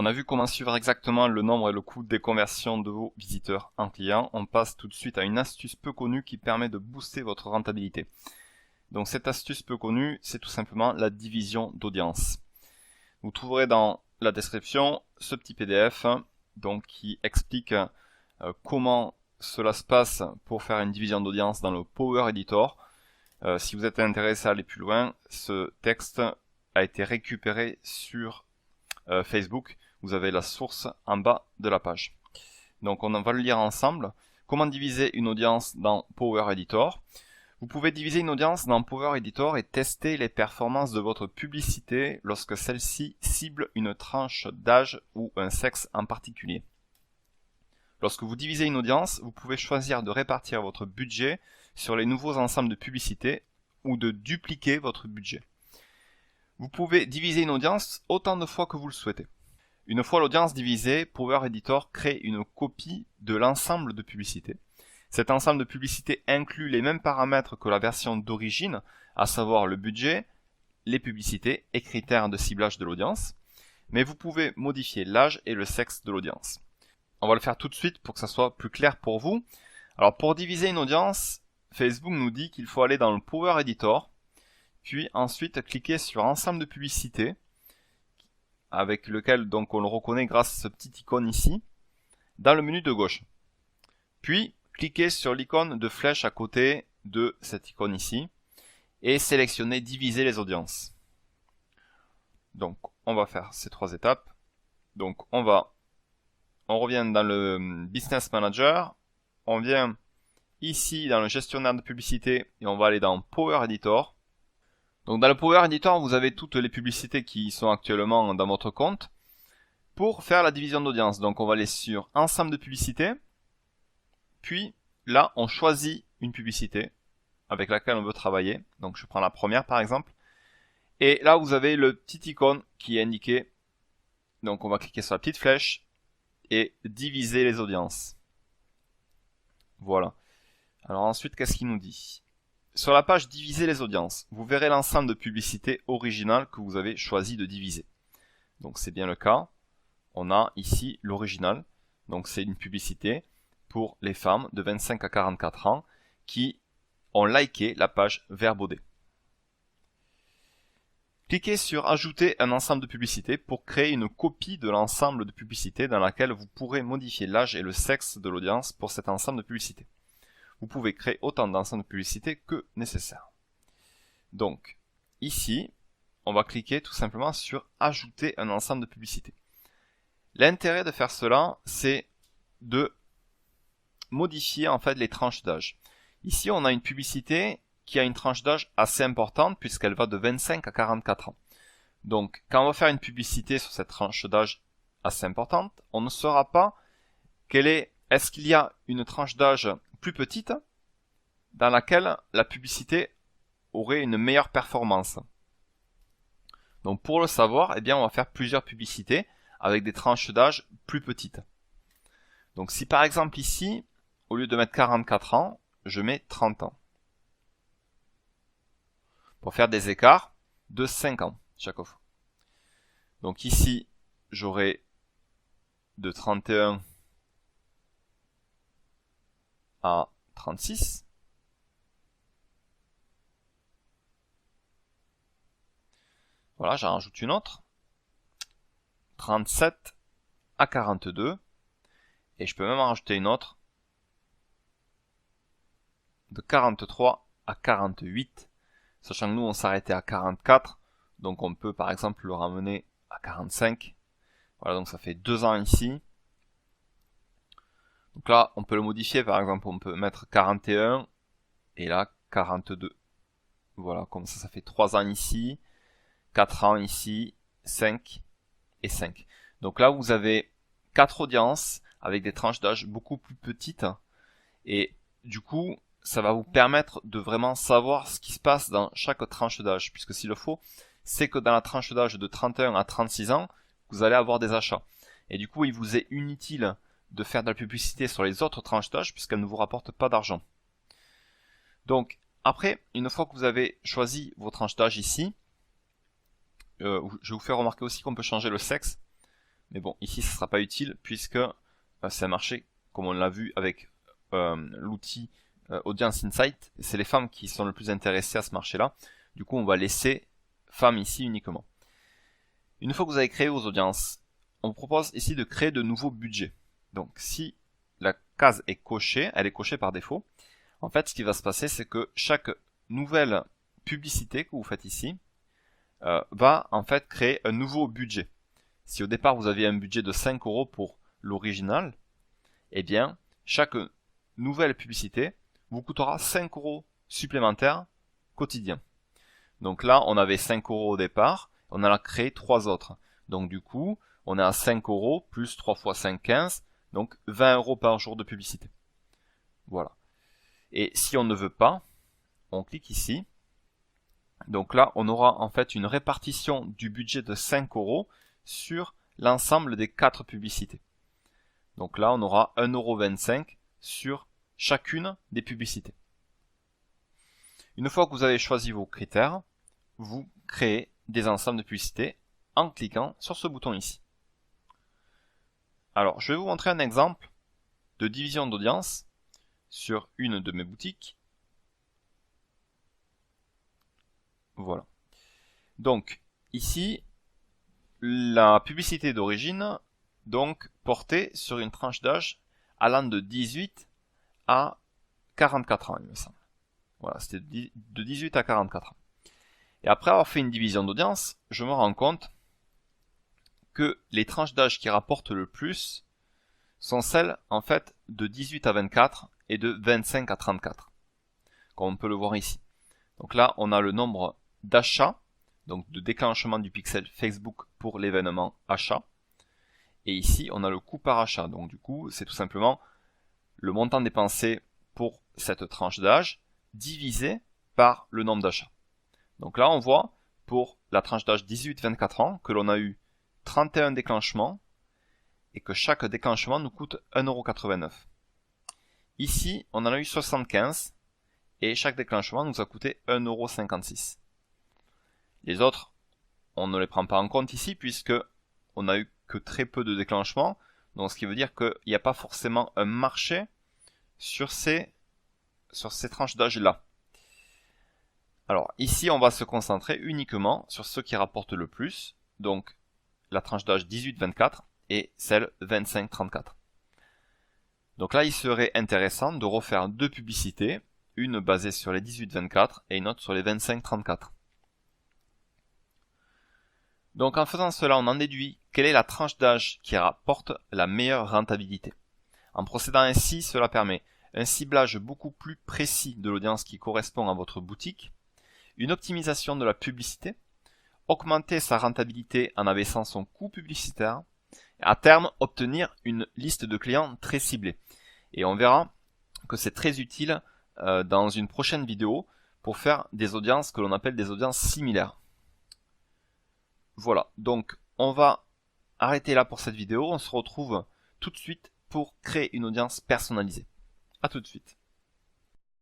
On a vu comment suivre exactement le nombre et le coût des conversions de vos visiteurs en clients. On passe tout de suite à une astuce peu connue qui permet de booster votre rentabilité. Donc cette astuce peu connue, c'est tout simplement la division d'audience. Vous trouverez dans la description ce petit PDF donc, qui explique comment cela se passe pour faire une division d'audience dans le Power Editor. Si vous êtes intéressé à aller plus loin, ce texte a été récupéré sur Facebook. Vous avez la source en bas de la page. Donc on va le lire ensemble. Comment diviser une audience dans Power Editor? Vous pouvez diviser une audience dans Power Editor et tester les performances de votre publicité lorsque celle-ci cible une tranche d'âge ou un sexe en particulier. Lorsque vous divisez une audience, vous pouvez choisir de répartir votre budget sur les nouveaux ensembles de publicité ou de dupliquer votre budget. Vous pouvez diviser une audience autant de fois que vous le souhaitez. Une fois l'audience divisée, Power Editor crée une copie de l'ensemble de publicité. Cet ensemble de publicité inclut les mêmes paramètres que la version d'origine, à savoir le budget, les publicités et critères de ciblage de l'audience, mais vous pouvez modifier l'âge et le sexe de l'audience. On va le faire tout de suite pour que ça soit plus clair pour vous. Alors pour diviser une audience, Facebook nous dit qu'il faut aller dans le Power Editor, puis ensuite cliquer sur Ensemble de publicité, avec lequel donc on le reconnaît grâce à ce petit icône ici, dans le menu de gauche. Puis cliquez sur l'icône de flèche à côté de cette icône ici, et sélectionnez Diviser les audiences. Donc on va faire ces trois étapes. Donc on revient dans le Business Manager, on vient ici dans le gestionnaire de publicité et on va aller dans Power Editor. Donc dans le Power Editor, vous avez toutes les publicités qui sont actuellement dans votre compte pour faire la division d'audience. Donc on va aller sur Ensemble de publicités, puis là on choisit une publicité avec laquelle on veut travailler. Donc je prends la première par exemple. Et là vous avez le petit icône qui est indiqué. Donc on va cliquer sur la petite flèche et diviser les audiences. Voilà. Alors ensuite, qu'est-ce qu'il nous dit? Sur la page Diviser les audiences, vous verrez l'ensemble de publicités originales que vous avez choisi de diviser. Donc c'est bien le cas. On a ici l'original. Donc c'est une publicité pour les femmes de 25 à 44 ans qui ont liké la page Verbaudet. Cliquez sur Ajouter un ensemble de publicités pour créer une copie de l'ensemble de publicités dans laquelle vous pourrez modifier l'âge et le sexe de l'audience pour cet ensemble de publicités. Vous pouvez créer autant d'ensembles de publicités que nécessaire. Donc, ici, on va cliquer tout simplement sur Ajouter un ensemble de publicités. L'intérêt de faire cela, c'est de modifier en fait les tranches d'âge. Ici, on a une publicité qui a une tranche d'âge assez importante puisqu'elle va de 25 à 44 ans. Donc, quand on va faire une publicité sur cette tranche d'âge assez importante, on ne saura pas est-ce qu'il y a une tranche d'âge plus petite dans laquelle la publicité aurait une meilleure performance. Donc, pour le savoir, eh bien, on va faire plusieurs publicités avec des tranches d'âge plus petites. Donc, si par exemple ici, au lieu de mettre 44 ans, je mets 30 ans. Pour faire des écarts de 5 ans chaque fois. Donc ici, j'aurai de 31 à 36. Voilà, j'en rajoute une autre. 37 à 42. Et je peux même en rajouter une autre. De 43 à 48. Sachant que nous, on s'arrêtait à 44. Donc on peut par exemple le ramener à 45. Voilà, donc ça fait 2 ans ici. Donc là, on peut le modifier. Par exemple, on peut mettre 41. Et là, 42. Voilà, comme ça fait 3 ans ici. 4 ans ici. 5 et 5. Donc là, vous avez 4 audiences avec des tranches d'âge beaucoup plus petites. Et du coup, ça va vous permettre de vraiment savoir ce qui se passe dans chaque tranche d'âge. Puisque s'il le faut, c'est que dans la tranche d'âge de 31 à 36 ans, vous allez avoir des achats. Et du coup, il vous est inutile de faire de la publicité sur les autres tranches d'âge puisqu'elles ne vous rapportent pas d'argent. Donc, après, une fois que vous avez choisi vos tranches d'âge ici, je vous fais remarquer aussi qu'on peut changer le sexe. Mais bon, ici, ce ne sera pas utile puisque c'est un marché, comme on l'a vu avec l'outil Audience Insight. C'est les femmes qui sont le plus intéressées à ce marché-là. Du coup, on va laisser femmes ici uniquement. Une fois que vous avez créé vos audiences, on vous propose ici de créer de nouveaux budgets. Donc, si la case est cochée, elle est cochée par défaut. En fait, ce qui va se passer, c'est que chaque nouvelle publicité que vous faites ici va en fait créer un nouveau budget. Si au départ vous aviez un budget de 5 € pour l'original, eh bien, chaque nouvelle publicité vous coûtera 5 € supplémentaires quotidiens. Donc là, on avait 5 € au départ, on en a créé 3 autres. Donc du coup, on est à 5 € plus 3 fois 5, 15, donc 20 € par jour de publicité. Voilà. Et si on ne veut pas, on clique ici. Donc là, on aura en fait une répartition du budget de 5 € sur l'ensemble des 4 publicités. Donc là, on aura 1,25 € sur chacune des publicités. Une fois que vous avez choisi vos critères, vous créez des ensembles de publicités en cliquant sur ce bouton ici. Alors, je vais vous montrer un exemple de division d'audience sur une de mes boutiques. Voilà. Donc, ici, la publicité d'origine, donc, portée sur une tranche d'âge allant de 18 à 44 ans, il me semble. Voilà, c'était de 18 à 44 ans. Et après avoir fait une division d'audience, je me rends compte que les tranches d'âge qui rapportent le plus sont celles, en fait, de 18 à 24 et de 25 à 34, comme on peut le voir ici. Donc là, on a le nombre d'achats, donc de déclenchement du pixel Facebook pour l'événement achat. Et ici, on a le coût par achat. Donc du coup, c'est tout simplement le montant dépensé pour cette tranche d'âge divisé par le nombre d'achats. Donc là, on voit pour la tranche d'âge 18-24 ans que l'on a eu 31 déclenchements et que chaque déclenchement nous coûte 1,89 €. Ici, on en a eu 75 et chaque déclenchement nous a coûté 1,56 €. Les autres, on ne les prend pas en compte ici puisque on n'a eu que très peu de déclenchements. Donc ce qui veut dire qu'il n'y a pas forcément un marché sur ces tranches d'âge-là. Alors ici, on va se concentrer uniquement sur ceux qui rapportent le plus, donc la tranche d'âge 18-24 et celle 25-34. Donc là, il serait intéressant de refaire deux publicités, une basée sur les 18-24 et une autre sur les 25-34. Donc en faisant cela, on en déduit quelle est la tranche d'âge qui rapporte la meilleure rentabilité. En procédant ainsi, cela permet un ciblage beaucoup plus précis de l'audience qui correspond à votre boutique, une optimisation de la publicité, augmenter sa rentabilité en abaissant son coût publicitaire, et à terme obtenir une liste de clients très ciblée. Et on verra que c'est très utile dans une prochaine vidéo pour faire des audiences que l'on appelle des audiences similaires. Voilà, donc on va arrêter là pour cette vidéo, on se retrouve tout de suite pour créer une audience personnalisée. À tout de suite.